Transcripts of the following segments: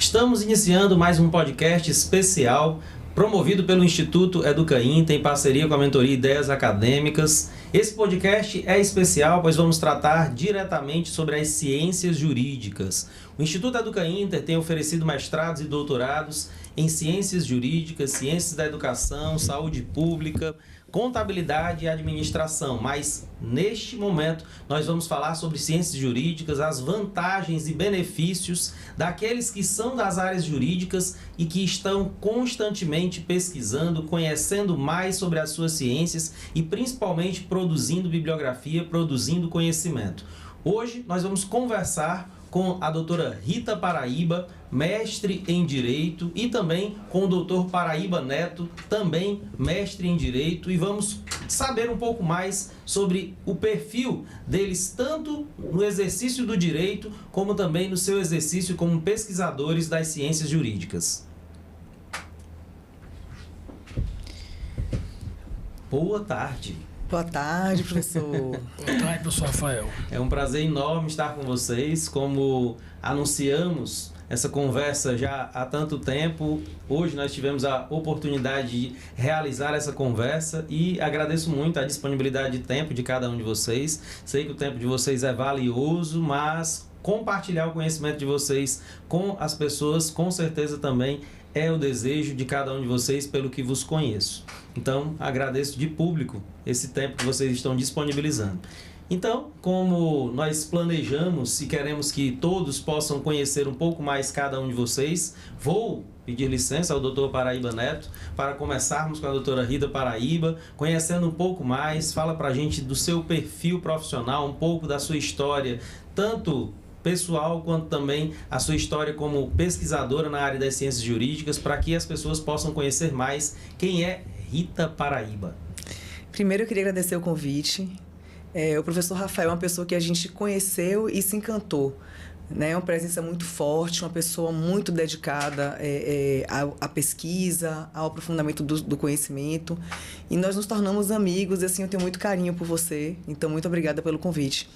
Estamos iniciando mais um podcast especial promovido pelo Instituto Educainter em parceria com a Mentoria Ideias Acadêmicas. Esse podcast é especial, pois vamos tratar diretamente sobre as ciências jurídicas. O Instituto Educainter tem oferecido mestrados e doutorados em ciências jurídicas, ciências da educação, saúde pública, contabilidade e administração, mas neste momento nós vamos falar sobre ciências jurídicas, as vantagens e benefícios daqueles que são das áreas jurídicas e que estão constantemente pesquisando, conhecendo mais sobre as suas ciências e principalmente produzindo bibliografia, produzindo conhecimento. Hoje nós vamos conversar com a doutora Rita Paraíba, mestre em Direito, e também com o doutor Paraíba Neto, também mestre em Direito, e vamos saber um pouco mais sobre o perfil deles, tanto no exercício do direito, como também no seu exercício como pesquisadores das ciências jurídicas. Boa tarde. Boa tarde, professor. Boa tarde, professor Rafael. É um prazer enorme estar com vocês. Como anunciamos essa conversa já há tanto tempo, hoje nós tivemos a oportunidade de realizar essa conversa e agradeço muito a disponibilidade de tempo de cada um de vocês. Sei que o tempo de vocês é valioso, mas compartilhar o conhecimento de vocês com as pessoas, com certeza também é o desejo de cada um de vocês pelo que vos conheço. Então, agradeço de público esse tempo que vocês estão disponibilizando. Então, como nós planejamos e queremos que todos possam conhecer um pouco mais cada um de vocês, vou pedir licença ao doutor Paraíba Neto para começarmos com a doutora Rita Paraíba, conhecendo um pouco mais. Fala pra gente do seu perfil profissional, um pouco da sua história, tanto pessoal, quanto também a sua história como pesquisadora na área das ciências jurídicas, para que as pessoas possam conhecer mais quem é Rita Paraíba. Primeiro eu queria agradecer o convite. O professor Rafael é uma pessoa que a gente conheceu e se encantou. É uma presença muito forte, uma pessoa muito dedicada à pesquisa, ao aprofundamento do conhecimento. E nós nos tornamos amigos, e assim, eu tenho muito carinho por você. Então, muito obrigada pelo convite.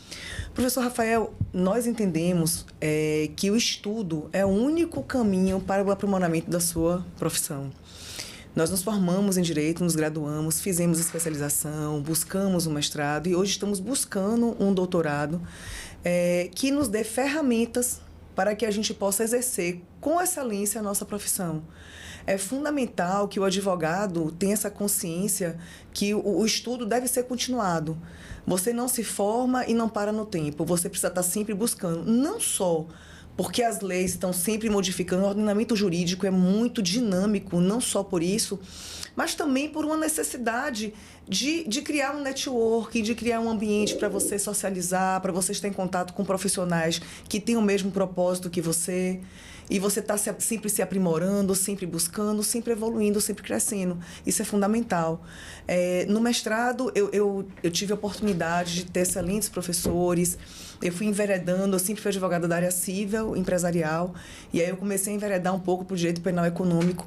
Professor Rafael, nós entendemos que o estudo é o único caminho para o aprimoramento da sua profissão. Nós nos formamos em Direito, nos graduamos, fizemos especialização, buscamos um mestrado e hoje estamos buscando um doutorado que nos dê ferramentas para que a gente possa exercer com excelência a nossa profissão. É fundamental que o advogado tenha essa consciência que o estudo deve ser continuado. Você não se forma e não para no tempo, você precisa estar sempre buscando, não só porque as leis estão sempre modificando, o ordenamento jurídico é muito dinâmico, não só por isso, mas também por uma necessidade de criar um network, de criar um ambiente para você socializar, para você estar em contato com profissionais que têm o mesmo propósito que você. E você está sempre se aprimorando, sempre buscando, sempre evoluindo, sempre crescendo. Isso é fundamental. No mestrado, eu tive a oportunidade de ter excelentes professores. Eu fui enveredando, eu sempre fui advogada da área civil, empresarial. E aí eu comecei a enveredar um pouco para o direito penal econômico.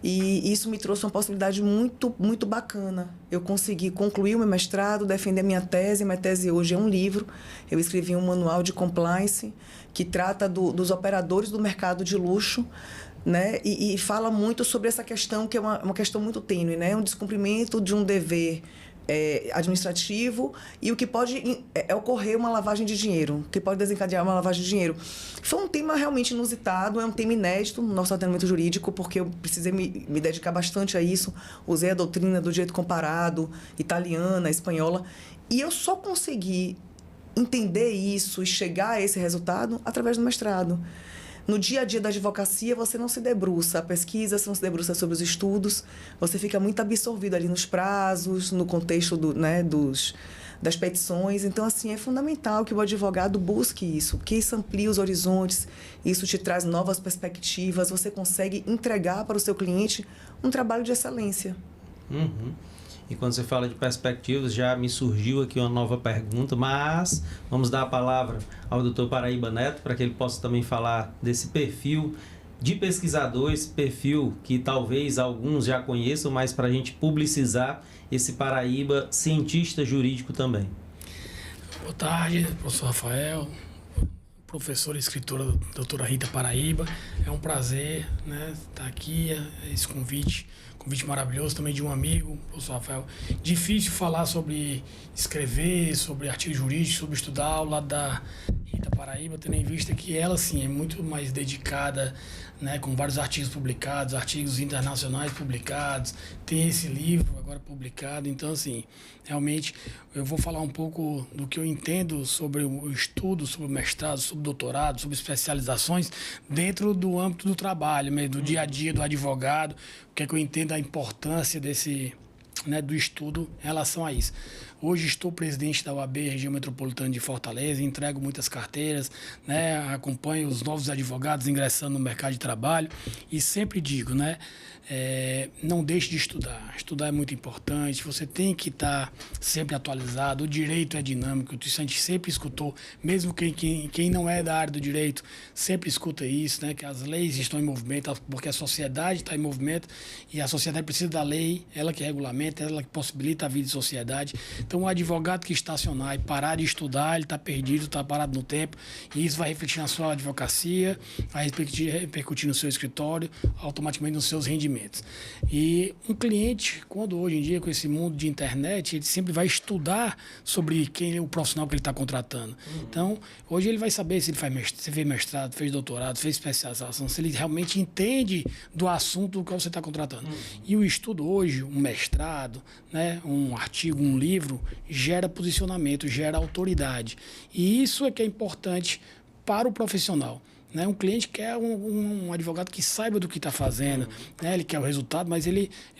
E isso me trouxe uma possibilidade muito, muito bacana. Eu consegui concluir o meu mestrado, defender minha tese. Minha tese hoje é um livro. Eu escrevi um manual de compliance que trata dos operadores do mercado de luxo, né? E fala muito sobre essa questão, que é uma questão muito tênue, né? Um descumprimento de um dever administrativo e o que pode ocorrer uma lavagem de dinheiro, que pode desencadear uma lavagem de dinheiro. Foi um tema realmente inusitado, é um tema inédito no nosso ordenamento jurídico, porque eu precisei me dedicar bastante a isso. Usei a doutrina do direito comparado, italiana, espanhola, e eu só consegui entender isso e chegar a esse resultado através do mestrado. No dia a dia da advocacia, você não se debruça a pesquisa, você não se debruça sobre os estudos, você fica muito absorvido ali nos prazos, no contexto das petições. Então, assim, é fundamental que o advogado busque isso, que isso amplie os horizontes, isso te traz novas perspectivas, você consegue entregar para o seu cliente um trabalho de excelência. Uhum. E quando você fala de perspectivas, já me surgiu aqui uma nova pergunta, mas vamos dar a palavra ao doutor Paraíba Neto para que ele possa também falar desse perfil de pesquisador, esse perfil que talvez alguns já conheçam, mas para a gente publicizar esse Paraíba cientista jurídico também. Boa tarde, professor Rafael, professora e escritora doutora Rita Paraíba. É um prazer, né, estar aqui, esse convite maravilhoso também de um amigo, o professor Rafael. Difícil falar sobre escrever, sobre artigo jurídico, sobre estudar ao lado da Rita Paraíba, tendo em vista que ela, sim, é muito mais dedicada, né, com vários artigos publicados, artigos internacionais publicados, tem esse livro agora publicado. Então, assim, realmente eu vou falar um pouco do que eu entendo sobre o estudo, sobre o mestrado, sobre o doutorado, sobre especializações dentro do âmbito do trabalho, mesmo, do dia a dia do advogado, o que é que eu entendo a importância desse, né, do estudo em relação a isso. Hoje estou presidente da OAB Região Metropolitana de Fortaleza, entrego muitas carteiras, né, acompanho os novos advogados ingressando no mercado de trabalho e sempre digo, né, não deixe de estudar. Estudar é muito importante, você tem que estar sempre atualizado, o direito é dinâmico, a gente sempre escutou, mesmo quem não é da área do direito, sempre escuta isso, né, que as leis estão em movimento, porque a sociedade está em movimento e a sociedade precisa da lei, ela que regulamenta, ela que possibilita a vida de sociedade. Então, o advogado que estacionar e parar de estudar, ele está perdido, está parado no tempo, e isso vai refletir na sua advocacia, vai repercutir no seu escritório, automaticamente nos seus rendimentos. E um cliente, quando hoje em dia, com esse mundo de internet, ele sempre vai estudar sobre quem é o profissional que ele está contratando. Então, hoje ele vai saber se ele fez mestrado, fez doutorado, fez especialização, se ele realmente entende do assunto que você está contratando. E o estudo hoje, um mestrado, né, um artigo, um livro, gera posicionamento, gera autoridade. E isso é que é importante para o profissional. Né? Um cliente quer um advogado que saiba do que está fazendo, né? Ele quer o resultado, mas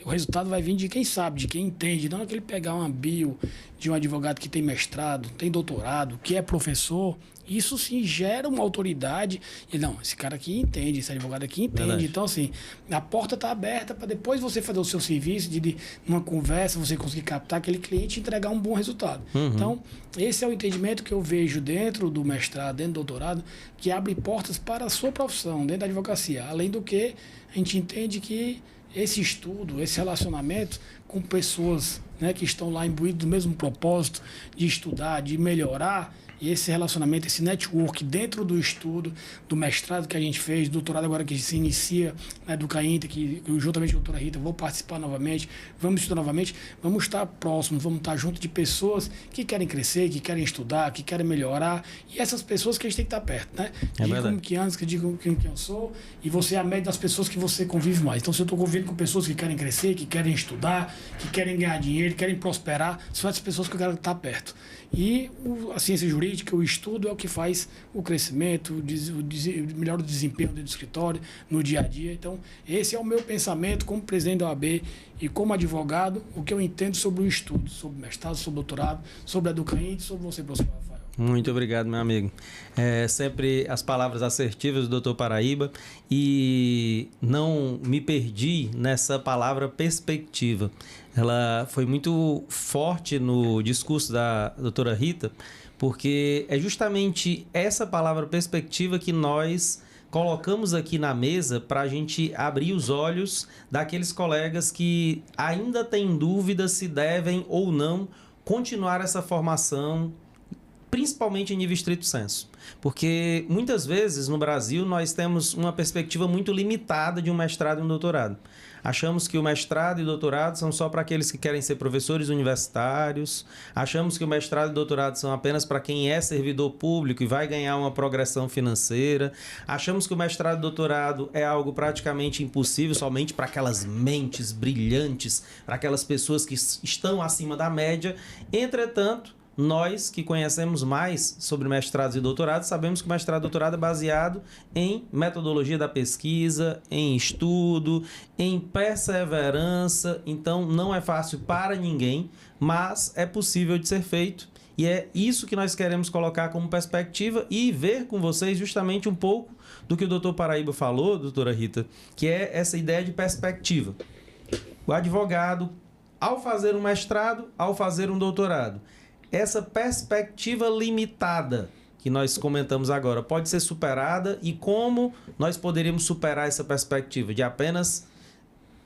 o resultado vai vir de quem sabe, de quem entende. Não é que ele pegar uma bio de um advogado que tem mestrado, tem doutorado, que é professor. Isso sim gera uma autoridade. E não, esse cara aqui entende, esse advogado aqui entende. Verdade. Então, assim, a porta está aberta para depois você fazer o seu serviço, de numa conversa, você conseguir captar aquele cliente e entregar um bom resultado. Então, esse é o entendimento que eu vejo dentro do mestrado, dentro do doutorado, que abre portas para a sua profissão, dentro da advocacia. Além do que, a gente entende que esse estudo, esse relacionamento com pessoas, né, que estão lá imbuídos do mesmo propósito de estudar, de melhorar, e esse relacionamento, esse network dentro do estudo, do mestrado que a gente fez, do doutorado agora que se inicia, né, do CAINTA, que eu, juntamente com a doutora Rita, vou participar novamente, vamos estudar novamente, vamos estar próximos, vamos estar junto de pessoas que querem crescer, que querem estudar, que querem melhorar, e essas pessoas que a gente tem que estar perto, né? Digo que antes, que digo quem eu sou, e você é a média das pessoas que você convive mais. Então, se eu estou convivendo com pessoas que querem crescer, que querem estudar, que querem ganhar dinheiro, que querem prosperar, são essas pessoas que eu quero estar perto. E a ciência jurídica, o estudo é o que faz o crescimento, melhora o desempenho do escritório, no dia a dia. Então, esse é o meu pensamento como presidente da OAB e como advogado, o que eu entendo sobre o estudo, sobre mestrado, sobre doutorado, sobre a EducaINTE, sobre você, professor Rafael. Muito obrigado, meu amigo. Sempre as palavras assertivas do doutor Paraíba, e não me perdi nessa palavra perspectiva. Ela foi muito forte no discurso da doutora Rita, porque é justamente essa palavra perspectiva que nós colocamos aqui na mesa para a gente abrir os olhos daqueles colegas que ainda têm dúvida se devem ou não continuar essa formação, principalmente em nível estrito sensu. Porque muitas vezes no Brasil nós temos uma perspectiva muito limitada de um mestrado e um doutorado. Achamos que o mestrado e o doutorado são só para aqueles que querem ser professores universitários. Achamos que o mestrado e o doutorado são apenas para quem é servidor público e vai ganhar uma progressão financeira. Achamos que o mestrado e o doutorado é algo praticamente impossível somente para aquelas mentes brilhantes, para aquelas pessoas que estão acima da média. Entretanto, nós que conhecemos mais sobre mestrados e doutorados, sabemos que o mestrado e doutorado é baseado em metodologia da pesquisa, em estudo, em perseverança. Então, não é fácil para ninguém, mas é possível de ser feito. E é isso que nós queremos colocar como perspectiva e ver com vocês justamente um pouco do que o doutor Paraíba falou, doutora Rita, que é essa ideia de perspectiva. O advogado, ao fazer um mestrado, ao fazer um doutorado, essa perspectiva limitada que nós comentamos agora pode ser superada, e como nós poderíamos superar essa perspectiva de apenas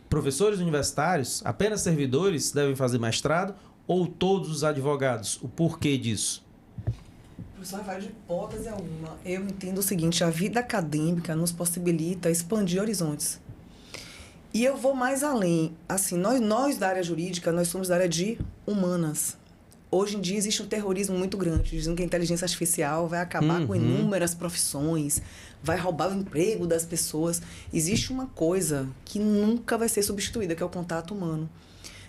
professores universitários, apenas servidores devem fazer mestrado, ou todos os advogados? O porquê disso? Professor Rafael, de hipótese alguma, eu entendo o seguinte: a vida acadêmica nos possibilita expandir horizontes. E eu vou mais além. Assim, nós da área jurídica, nós somos da área de humanas. Hoje em dia existe um terrorismo muito grande, dizendo que a inteligência artificial vai acabar com inúmeras profissões, vai roubar o emprego das pessoas. Existe uma coisa que nunca vai ser substituída, que é o contato humano.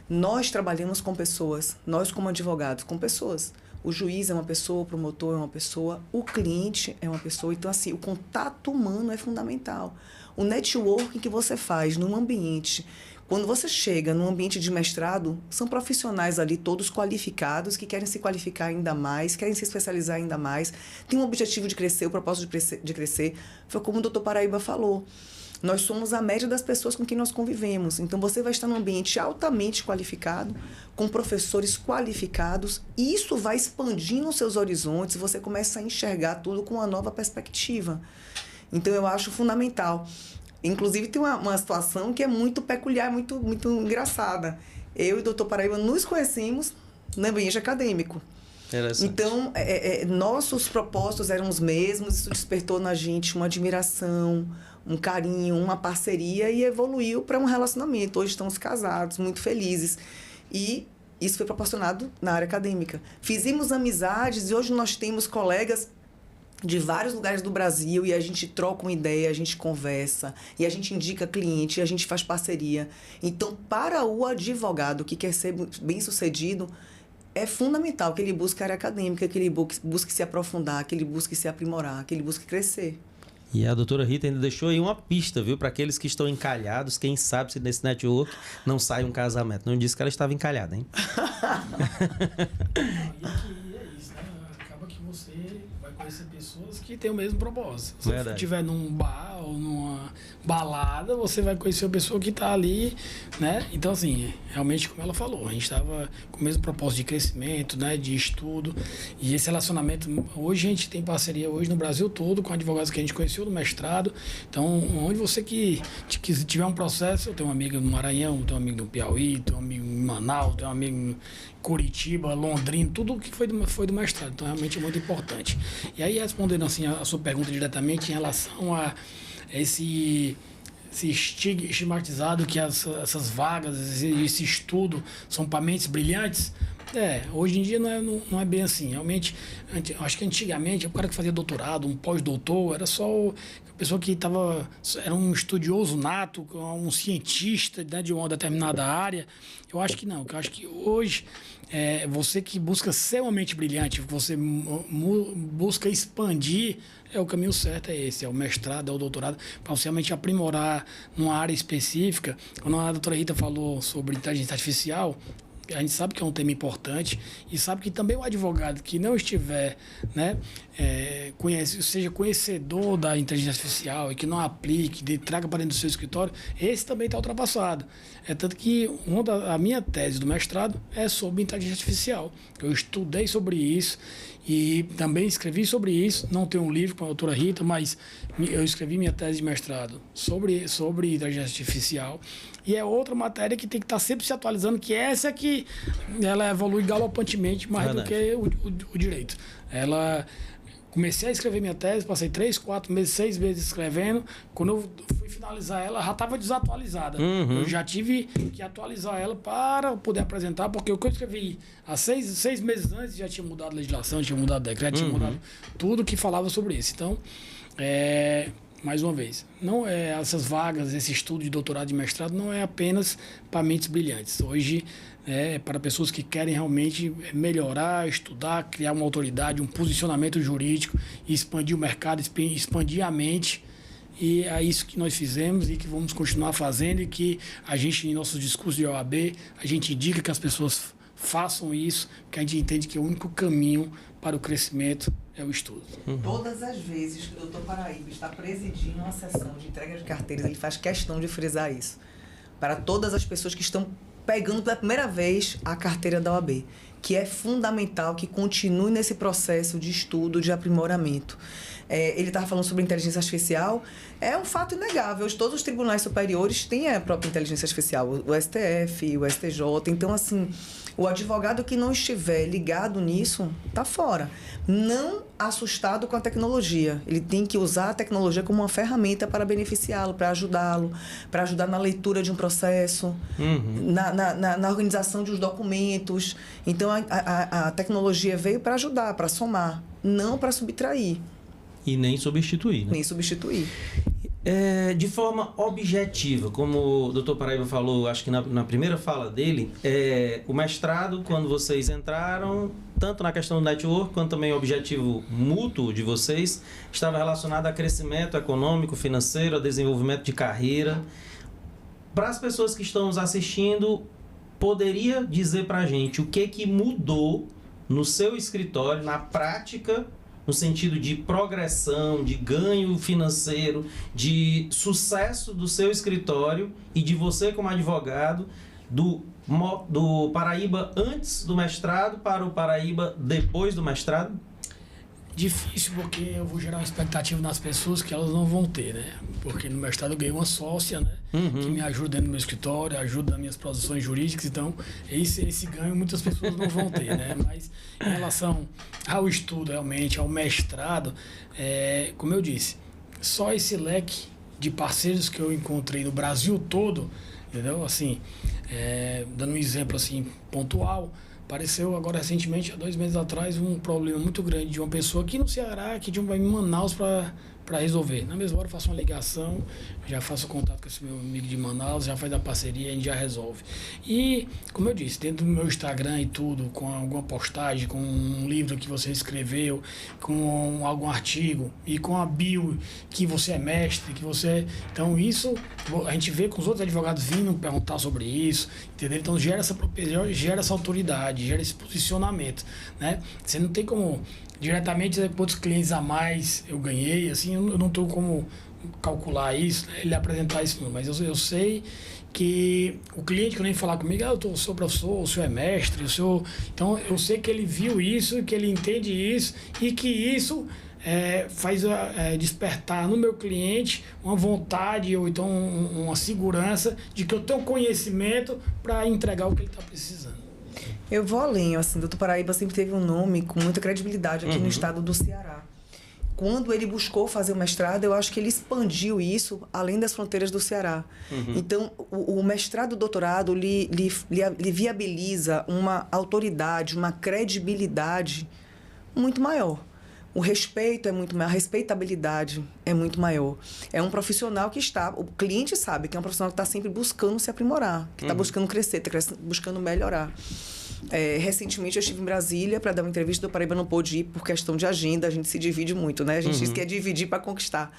Nós trabalhamos com pessoas, nós como advogados, com pessoas. O juiz é uma pessoa, o promotor é uma pessoa, o cliente é uma pessoa. Então, assim, o contato humano é fundamental. O networking que você faz num ambiente... Quando você chega num ambiente de mestrado, são profissionais ali, todos qualificados, que querem se qualificar ainda mais, querem se especializar ainda mais, tem um objetivo de crescer, o propósito de crescer. Foi como o Dr. Paraíba falou. Nós somos a média das pessoas com quem nós convivemos. Então, você vai estar num ambiente altamente qualificado, com professores qualificados, e isso vai expandindo os seus horizontes, você começa a enxergar tudo com uma nova perspectiva. Então, eu acho fundamental. Inclusive, tem uma situação que é muito peculiar, muito engraçada. Eu e o Dr. Paraíba nos conhecemos no ambiente acadêmico. Então, nossos propósitos eram os mesmos, isso despertou na gente uma admiração, um carinho, uma parceria e evoluiu para um relacionamento. Hoje estamos casados, muito felizes. E isso foi proporcionado na área acadêmica. Fizemos amizades e hoje nós temos colegas de vários lugares do Brasil e a gente troca uma ideia, a gente conversa e a gente indica cliente, e a gente faz parceria. Então, para o advogado que quer ser bem-sucedido, é fundamental que ele busque a área acadêmica, que ele busque se aprofundar, que ele busque se aprimorar, que ele busque crescer. E a doutora Rita ainda deixou aí uma pista, viu? Para aqueles que estão encalhados, quem sabe se nesse network não sai um casamento. Não disse que ela estava encalhada, hein? E é isso, né? Acaba que você vai conhecer pessoas que têm o mesmo propósito. Se você estiver num bar ou numa balada, você vai conhecer a pessoa que está ali, né? Então, assim, realmente, como ela falou, a gente estava com o mesmo propósito de crescimento, né? De estudo. E esse relacionamento, hoje a gente tem parceria hoje no Brasil todo com advogados que a gente conheceu no mestrado. Então, onde você que tiver um processo, eu tenho uma amiga no Maranhão, tenho um amigo no Piauí, tenho um amigo em Manaus, tenho um amigo em Curitiba, Londrina, tudo que foi do mestrado. Então, realmente é muito importante. E aí, respondendo assim a sua pergunta diretamente em relação a esse estigmatizado que essas vagas, esse estudo são para mentes brilhantes, hoje em dia não é bem assim. Realmente, acho que antigamente, o cara que fazia doutorado, um pós-doutor, era só a pessoa que era um estudioso nato, um cientista, né, de uma determinada área. Eu acho que não. Eu acho que hoje, você que busca ser uma mente brilhante, você busca expandir, o caminho certo é esse, é o mestrado, é o doutorado, para você realmente aprimorar numa área específica. Quando a doutora Rita falou sobre inteligência artificial, a gente sabe que é um tema importante e sabe que também o advogado que não estiver, né, seja conhecedor da inteligência artificial e que não aplique, traga para dentro do seu escritório, esse também está ultrapassado. É tanto que a minha tese do mestrado é sobre inteligência artificial. Eu estudei sobre isso e também escrevi sobre isso. Não tenho um livro com a doutora Rita, mas eu escrevi minha tese de mestrado sobre inteligência artificial. E é outra matéria que tem que estar sempre se atualizando, que essa que ela evolui galopantemente mais do que o direito. Comecei a escrever minha tese, passei 3, 4 meses, 6 meses escrevendo. Quando eu fui finalizar ela já estava desatualizada. Eu já tive que atualizar ela para poder apresentar, porque o que eu escrevi há 6 meses antes já tinha mudado a legislação, tinha mudado decreto, tinha mudado tudo que falava sobre isso. Então, mais uma vez, não essas vagas, esse estudo de doutorado e mestrado não é apenas para mentes brilhantes. Hoje é para pessoas que querem realmente melhorar, estudar, criar uma autoridade, um posicionamento jurídico, expandir o mercado, expandir a mente. E é isso que nós fizemos e que vamos continuar fazendo, e que a gente, em nossos discursos de OAB, a gente indica que as pessoas façam isso, porque a gente entende que o único caminho para o crescimento é o estudo. Todas as vezes que o Dr. Paraíba está presidindo uma sessão de entrega de carteiras, ele faz questão de frisar isso. Para todas as pessoas que estão pegando pela primeira vez a carteira da OAB, que é fundamental que continue nesse processo de estudo, de aprimoramento. Ele estava falando sobre inteligência artificial, é um fato inegável. Todos os tribunais superiores têm a própria inteligência artificial, o STF, o STJ. Então, assim, O advogado que não estiver ligado nisso, está fora. Não assustado com a tecnologia. Ele tem que usar a tecnologia como uma ferramenta para beneficiá-lo, para ajudar na leitura de um processo, na organização de uns documentos. Então, a tecnologia veio para ajudar, para somar, não para subtrair. E nem substituir, né? Nem substituir. De forma objetiva, como o Dr. Paraíba falou, acho que na primeira fala dele, o mestrado, quando vocês entraram, tanto na questão do network, quanto também o objetivo mútuo de vocês, estava relacionado a crescimento econômico, financeiro, a desenvolvimento de carreira. Para as pessoas que estão nos assistindo, poderia dizer para a gente o que mudou no seu escritório, na prática, no sentido de progressão, de ganho financeiro, de sucesso do seu escritório e de você como advogado, do Paraíba antes do mestrado para o Paraíba depois do mestrado? Difícil, porque eu vou gerar uma expectativa nas pessoas que elas não vão ter, né? Porque no mestrado eu ganhei uma sócia, né? Que me ajuda dentro do meu escritório, ajuda nas minhas produções jurídicas, então esse ganho muitas pessoas não vão ter, né? Mas em relação ao estudo, realmente, ao mestrado, como eu disse, só esse leque de parceiros que eu encontrei no Brasil todo, entendeu? Assim, dando um exemplo assim, pontual, apareceu agora recentemente, há 2 meses atrás, um problema muito grande de uma pessoa aqui no Ceará, que vai em Manaus para resolver. Na mesma hora eu faço uma ligação, já faço contato com esse meu amigo de Manaus, já faz a parceria, a gente já resolve. E, como eu disse, dentro do meu Instagram e tudo, com alguma postagem, com um livro que você escreveu, com algum artigo e com a bio que você é mestre, que você... Então isso, a gente vê com os outros advogados vindo perguntar sobre isso, entendeu? Então gera essa autoridade, gera esse posicionamento, né? Você não tem como... Diretamente, quantos clientes a mais eu ganhei, assim, eu não tenho como calcular isso, né, ele apresentar isso, não. Mas eu sei que o cliente que vem falar comigo, eu sou professor, o senhor é mestre, o senhor... Então, eu sei que ele viu isso, que ele entende isso e que isso faz despertar no meu cliente uma vontade ou então uma segurança de que eu tenho conhecimento para entregar o que ele está precisando. Eu vou além, assim, o Dr. Paraíba sempre teve um nome com muita credibilidade aqui no estado do Ceará. Quando ele buscou fazer o mestrado, eu acho que ele expandiu isso além das fronteiras do Ceará. Então, o mestrado e o doutorado lhe viabiliza uma autoridade, uma credibilidade muito maior. O respeito é muito maior, a respeitabilidade é muito maior. É um profissional o cliente sabe que é um profissional que está sempre buscando se aprimorar, que está buscando crescer, está buscando melhorar. Recentemente eu estive em Brasília para dar uma entrevista, do Paraíba não pôde ir por questão de agenda, a gente se divide muito, né? A gente diz que é dividir para conquistar.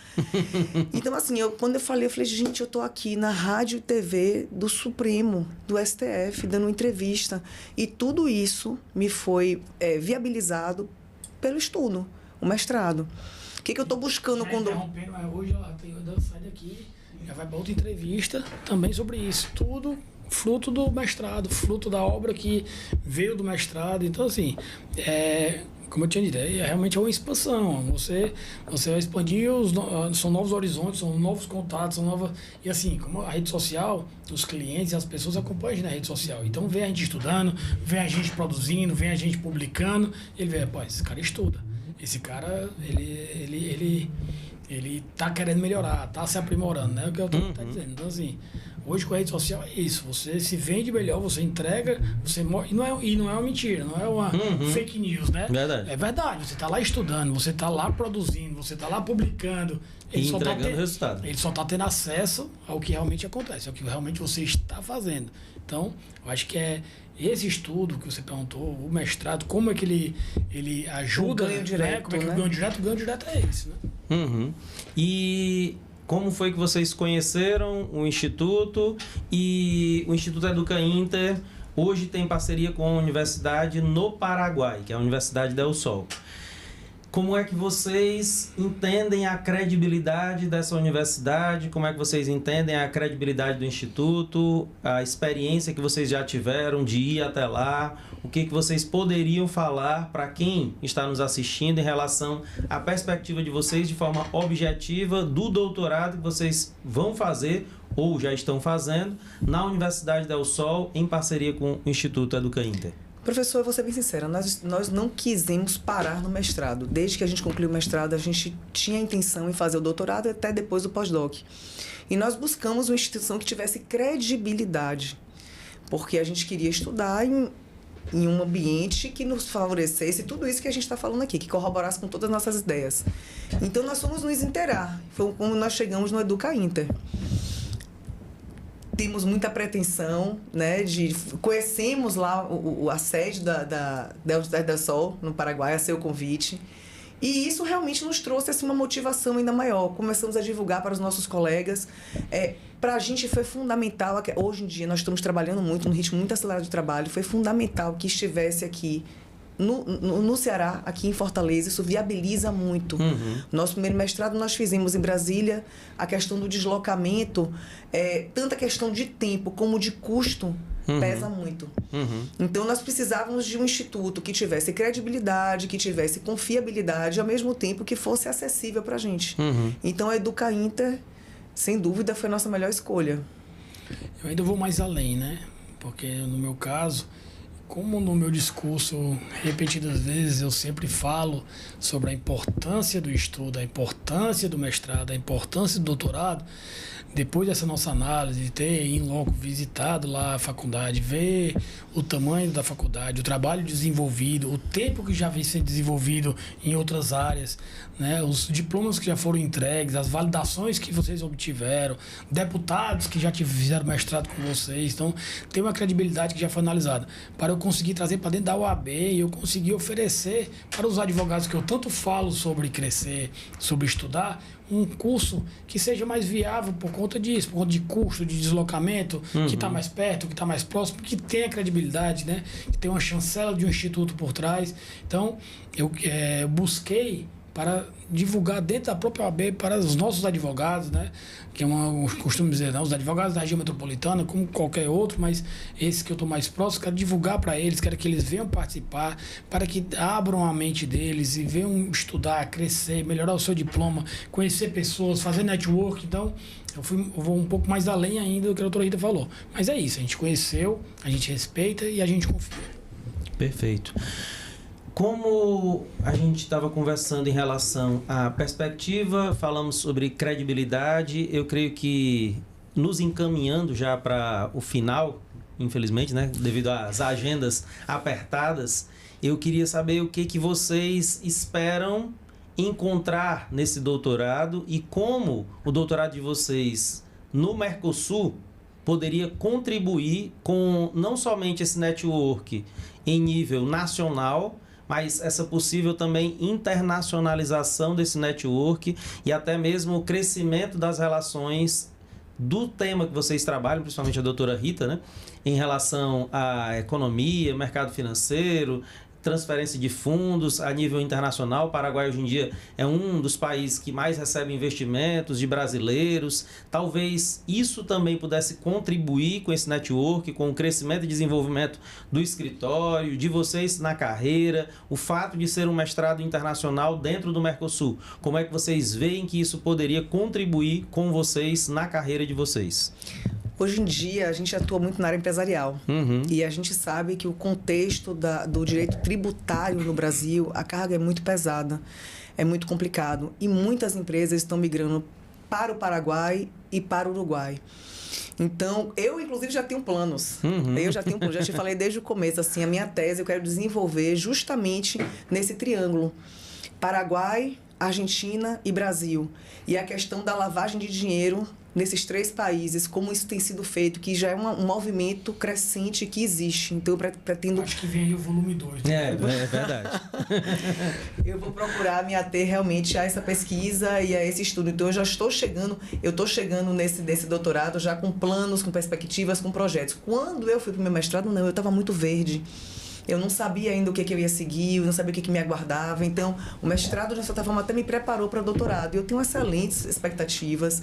Então, assim, quando eu falei, gente, eu estou aqui na rádio e TV do Supremo, do STF, dando uma entrevista. E tudo isso me foi viabilizado pelo estudo, o mestrado. O que eu estou buscando quando... Hoje eu saio daqui, já vai para outra entrevista também sobre isso. Tudo fruto do mestrado, fruto da obra que veio do mestrado. Então, assim, como eu tinha dito, realmente é uma expansão. Você vai expandir, são novos horizontes, são novos contatos, são novas... E assim, como a rede social, os clientes e as pessoas acompanham a gente na rede social. Então, vem a gente estudando, vem a gente produzindo, vem a gente publicando. Ele vê, esse cara estuda. Esse cara, ele tá querendo melhorar, tá se aprimorando, né? É o que eu tô dizendo. Então, assim, hoje com a rede social é isso. Você se vende melhor, você entrega, e não é uma mentira, não é uma fake news, né? Verdade. É verdade. Você tá lá estudando, você tá lá produzindo, você tá lá publicando. E entregando resultado. Ele só tá tendo acesso ao que realmente acontece, ao que realmente você está fazendo. Então, eu acho que esse estudo que você perguntou, o mestrado, como é que ele ajuda, o ganho direto, como é que o ganho direto é esse, né? E como foi que vocês conheceram o Instituto? E o Instituto Educa Inter hoje tem parceria com a universidade no Paraguai, que é a Universidade Del Sol. Como é que vocês entendem a credibilidade dessa universidade? Como é que vocês entendem a credibilidade do Instituto? A experiência que vocês já tiveram de ir até lá? O que vocês poderiam falar para quem está nos assistindo em relação à perspectiva de vocês de forma objetiva do doutorado que vocês vão fazer ou já estão fazendo na Universidade del Sol, em parceria com o Instituto Educa Inter? Professor, eu vou ser bem sincera, nós não quisemos parar no mestrado. Desde que a gente concluiu o mestrado, a gente tinha a intenção em fazer o doutorado até depois do pós-doc. E nós buscamos uma instituição que tivesse credibilidade, porque a gente queria estudar em um ambiente que nos favorecesse tudo isso que a gente está falando aqui, que corroborasse com todas as nossas ideias. Então, nós fomos nos inteirar. Foi como nós chegamos no Educa Inter. Temos muita pretensão, né, conhecemos lá a sede da Universidade del Sol, no Paraguai, a seu convite. E isso realmente nos trouxe assim, uma motivação ainda maior. Começamos a divulgar para os nossos colegas. Para a gente foi fundamental, hoje em dia nós estamos trabalhando muito, num ritmo muito acelerado de trabalho, foi fundamental que estivesse aqui no Ceará, aqui em Fortaleza. Isso viabiliza muito. Nosso primeiro mestrado nós fizemos em Brasília. A questão do deslocamento, tanto a questão de tempo como de custo, pesa muito. Então, nós precisávamos de um instituto que tivesse credibilidade, que tivesse confiabilidade, ao mesmo tempo que fosse acessível para a gente. Então, a Educa Inter, sem dúvida, foi a nossa melhor escolha. Eu ainda vou mais além, né? Porque, no meu caso, como no meu discurso, repetidas vezes, eu sempre falo sobre a importância do estudo, a importância do mestrado, a importância do doutorado. Depois dessa nossa análise, de ter em loco visitado lá a faculdade, ver o tamanho da faculdade, o trabalho desenvolvido, o tempo que já vem sendo desenvolvido em outras áreas, né? Os diplomas que já foram entregues, as validações que vocês obtiveram, deputados que já fizeram mestrado com vocês. Então, tem uma credibilidade que já foi analisada. Para eu conseguir trazer para dentro da UAB e eu conseguir oferecer para os advogados que eu tanto falo sobre crescer, sobre estudar, um curso que seja mais viável por conta disso, por conta de custo, de deslocamento, que está mais perto, que está mais próximo, que tenha credibilidade, né? Que tem uma chancela de um instituto por trás. Então, eu busquei para divulgar dentro da própria OAB para os nossos advogados, né? Que eu costumo dizer, não, os advogados da região metropolitana, como qualquer outro, mas esse que eu estou mais próximo, quero divulgar para eles, quero que eles venham participar, para que abram a mente deles e venham estudar, crescer, melhorar o seu diploma, conhecer pessoas, fazer network. Então, eu vou um pouco mais além ainda do que a doutora Rita falou. Mas é isso, a gente conheceu, a gente respeita e a gente confia. Perfeito. Como a gente estava conversando em relação à perspectiva, falamos sobre credibilidade, eu creio que nos encaminhando já para o final, infelizmente, né, devido às agendas apertadas, eu queria saber o que vocês esperam encontrar nesse doutorado e como o doutorado de vocês no Mercosul poderia contribuir com não somente esse network em nível nacional, mas essa possível também internacionalização desse network e até mesmo o crescimento das relações do tema que vocês trabalham, principalmente a doutora Rita, né, em relação à economia, mercado financeiro, transferência de fundos a nível internacional. O Paraguai hoje em dia é um dos países que mais recebe investimentos de brasileiros. Talvez isso também pudesse contribuir com esse network, com o crescimento e desenvolvimento do escritório, de vocês na carreira, o fato de ser um mestrado internacional dentro do Mercosul. Como é que vocês veem que isso poderia contribuir com vocês na carreira de vocês? Hoje em dia, a gente atua muito na área empresarial. E a gente sabe que o contexto do direito tributário no Brasil, a carga é muito pesada, é muito complicado. E muitas empresas estão migrando para o Paraguai e para o Uruguai. Então, eu, inclusive, já tenho planos. Já te falei desde o começo, assim, a minha tese eu quero desenvolver justamente nesse triângulo. Paraguai, Argentina e Brasil. E a questão da lavagem de dinheiro nesses 3 países, como isso tem sido feito, que já é um movimento crescente que existe. Então, eu pretendo... Acho que vem aí o volume 2. Né? É verdade. Eu vou procurar me ater realmente a essa pesquisa e a esse estudo. Então, eu estou chegando nesse doutorado já com planos, com perspectivas, com projetos. Quando eu fui para o meu mestrado, não, eu estava muito verde. Eu não sabia ainda o que eu ia seguir, eu não sabia o que me aguardava. Então, o mestrado, de certa forma, até me preparou para o doutorado. E eu tenho excelentes expectativas.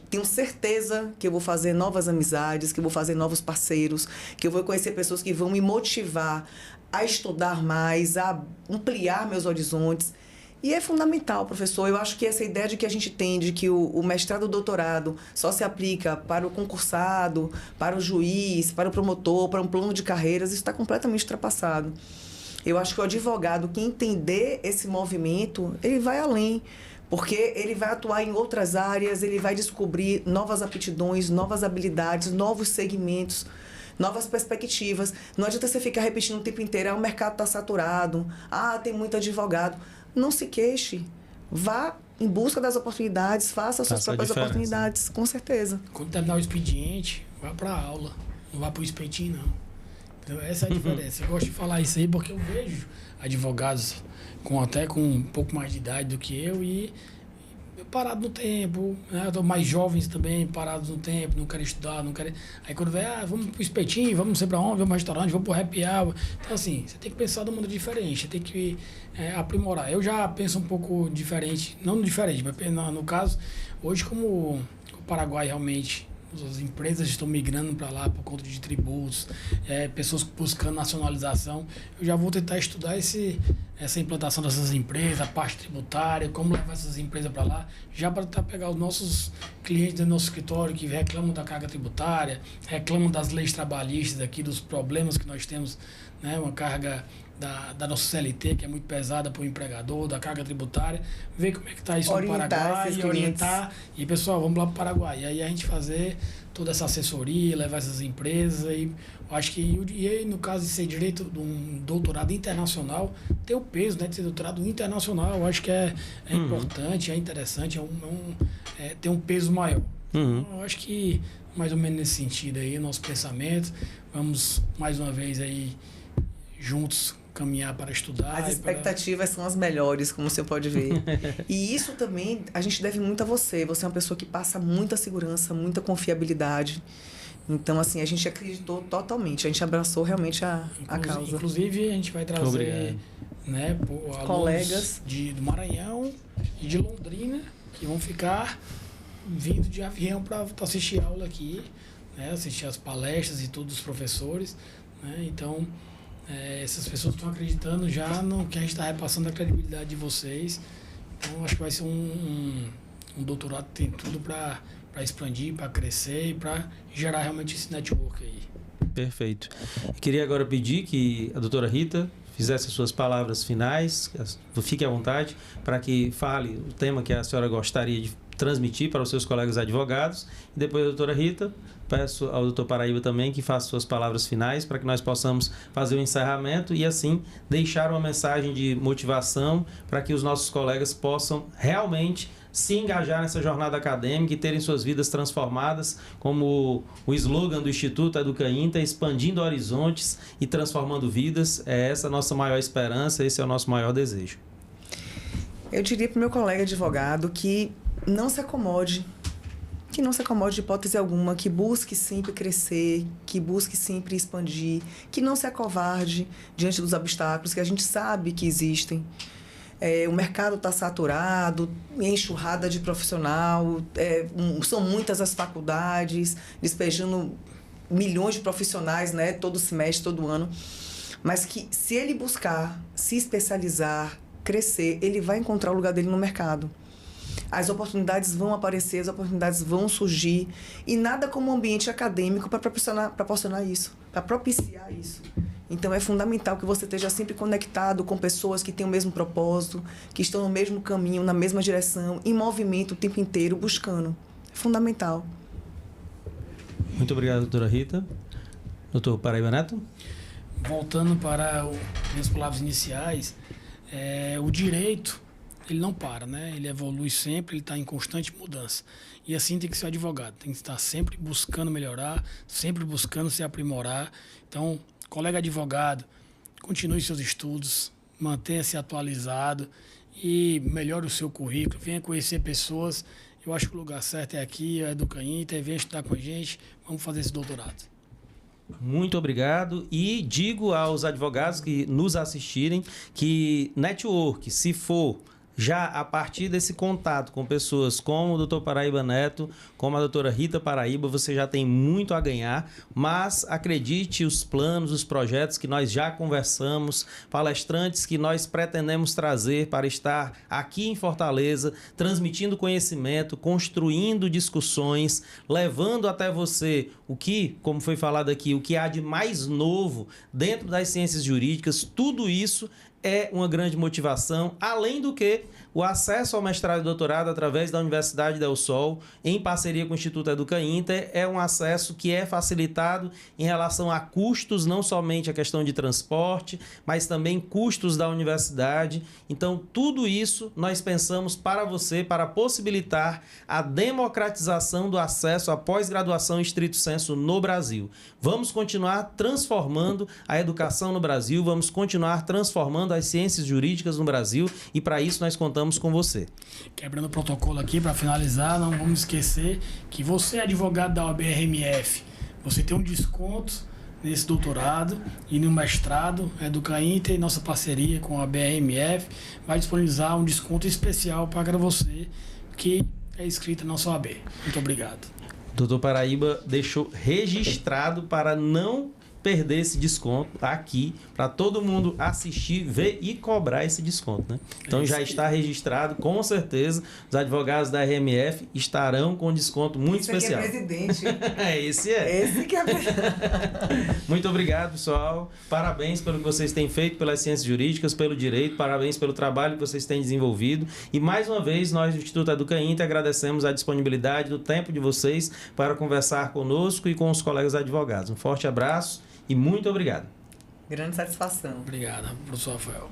Tenho certeza que eu vou fazer novas amizades, que eu vou fazer novos parceiros, que eu vou conhecer pessoas que vão me motivar a estudar mais, a ampliar meus horizontes. E é fundamental, professor. Eu acho que essa ideia de que a gente tem de que o mestrado e o doutorado só se aplica para o concursado, para o juiz, para o promotor, para um plano de carreiras, isso está completamente ultrapassado. Eu acho que o advogado que entender esse movimento, ele vai além, porque ele vai atuar em outras áreas, ele vai descobrir novas aptidões, novas habilidades, novos segmentos, novas perspectivas. Não adianta você ficar repetindo o tempo inteiro, o mercado está saturado, tem muito advogado. Não se queixe, vá em busca das oportunidades, faça as suas próprias oportunidades, com certeza. Quando terminar o expediente, vá para a aula, não vá para o espetinho, não. Então, essa é a diferença. Eu gosto de falar isso aí porque eu vejo advogados até com um pouco mais de idade do que eu e parado no tempo, né? Mais jovens também parados no tempo, não querem estudar, não querem... Aí quando vem, vamos pro espetinho, vamos não sei pra onde, vamos pro restaurante, vamos pro happy hour. Então assim, você tem que pensar de uma maneira diferente, você tem que aprimorar. Eu já penso um pouco diferente, não diferente, mas no caso, hoje como o Paraguai realmente... As empresas estão migrando para lá por conta de tributos, pessoas buscando nacionalização. Eu já vou tentar estudar essa implantação dessas empresas, a parte tributária, como levar essas empresas para lá, já para tentar pegar os nossos clientes do nosso escritório que reclamam da carga tributária, reclamam das leis trabalhistas aqui, dos problemas que nós temos, né, uma carga da nossa CLT, que é muito pesada para o empregador, da carga tributária, ver como é que está isso no Paraguai e orientar. E, pessoal, vamos lá para o Paraguai. E aí a gente fazer toda essa assessoria, levar essas empresas. E eu acho que, e aí, no caso de ser direito de um doutorado internacional, ter o peso, né, de ser doutorado internacional, eu acho que é importante, é interessante, tem um peso maior. Então, eu acho que, mais ou menos nesse sentido aí, nosso pensamento. Vamos, mais uma vez, aí, juntos, caminhar para estudar. As expectativas são as melhores, como você pode ver. E isso também a gente deve muito a você. Você é uma pessoa que passa muita segurança, muita confiabilidade. Então, assim, a gente acreditou totalmente. A gente abraçou realmente a causa. Inclusive, a gente vai trazer colegas do Maranhão e de Londrina que vão ficar vindo de avião para assistir a aula aqui, né? Assistir as palestras e todos os professores, né? Então... essas pessoas estão acreditando já no que a gente está repassando a credibilidade de vocês. Então, acho que vai ser um doutorado que tem tudo para expandir, para crescer e para gerar realmente esse network aí. Perfeito. Eu queria agora pedir que a doutora Rita fizesse as suas palavras finais, fique à vontade, para que fale o tema que a senhora gostaria de transmitir para os seus colegas advogados. E depois a doutora Rita, peço ao doutor Paraíba também que faça suas palavras finais para que nós possamos fazer o encerramento e assim deixar uma mensagem de motivação para que os nossos colegas possam realmente se engajar nessa jornada acadêmica e terem suas vidas transformadas, como o slogan do Instituto EducaInter, expandindo horizontes e transformando vidas. É essa a nossa maior esperança, esse é o nosso maior desejo. Eu diria para o meu colega advogado que não se acomode, de hipótese alguma, que busque sempre crescer, que busque sempre expandir, que não se acovarde diante dos obstáculos que a gente sabe que existem. O mercado está saturado, enxurrada de profissional, são muitas as faculdades, despejando milhões de profissionais, né, todo semestre, todo ano. Mas que se ele buscar se especializar, crescer, ele vai encontrar o lugar dele no mercado. As oportunidades vão aparecer, as oportunidades vão surgir e nada como um ambiente acadêmico para proporcionar isso, para propiciar isso. Então é fundamental que você esteja sempre conectado com pessoas que têm o mesmo propósito, que estão no mesmo caminho, na mesma direção, em movimento o tempo inteiro, buscando. É fundamental. Muito obrigado, doutora Rita. Doutor Paraíba Neto? Voltando para minhas palavras iniciais, o direito, ele não para, né? Ele evolui sempre, ele está em constante mudança. E assim tem que ser o advogado, tem que estar sempre buscando melhorar, sempre buscando se aprimorar. Então, colega advogado, continue seus estudos, mantenha-se atualizado e melhore o seu currículo, venha conhecer pessoas. Eu acho que o lugar certo é aqui, é EducaInter, venha estudar com a gente, vamos fazer esse doutorado. Muito obrigado e digo aos advogados que nos assistirem que network, se for Já a partir desse contato com pessoas como o Dr. Paraíba Neto, como a doutora Rita Paraíba, você já tem muito a ganhar, mas acredite, os planos, os projetos que nós já conversamos, palestrantes que nós pretendemos trazer para estar aqui em Fortaleza, transmitindo conhecimento, construindo discussões, levando até você o que, como foi falado aqui, o que há de mais novo dentro das ciências jurídicas, tudo isso é uma grande motivação, além do que o acesso ao mestrado e doutorado através da Universidade Del Sol, em parceria com o Instituto Educa Inter, é um acesso que é facilitado em relação a custos, não somente a questão de transporte, mas também custos da universidade. Então, tudo isso nós pensamos para você, para possibilitar a democratização do acesso à pós-graduação em estrito sensu no Brasil. Vamos continuar transformando a educação no Brasil, vamos continuar transformando as ciências jurídicas no Brasil e para isso nós contamos com você. Quebrando o protocolo aqui, para finalizar, não vamos esquecer que você é advogado da OAB-RMF, você tem um desconto nesse doutorado e no mestrado. Educa Inter, nossa parceria com a OAB-RMF, vai disponibilizar um desconto especial para você que é inscrito na nossa OAB. Muito obrigado. Doutor Paraíba deixou registrado para não perder esse desconto aqui, para todo mundo assistir, ver e cobrar esse desconto, né? Então já está registrado, com certeza, os advogados da RMF estarão com desconto muito especial. Esse aqui é presidente. Esse é. Esse que é presidente. Muito obrigado, pessoal. Parabéns pelo que vocês têm feito pelas ciências jurídicas, pelo direito, parabéns pelo trabalho que vocês têm desenvolvido. E mais uma vez, nós do Instituto Educa Inter agradecemos a disponibilidade do tempo de vocês para conversar conosco e com os colegas advogados. Um forte abraço e muito obrigado. Grande satisfação. Obrigado, professor Rafael.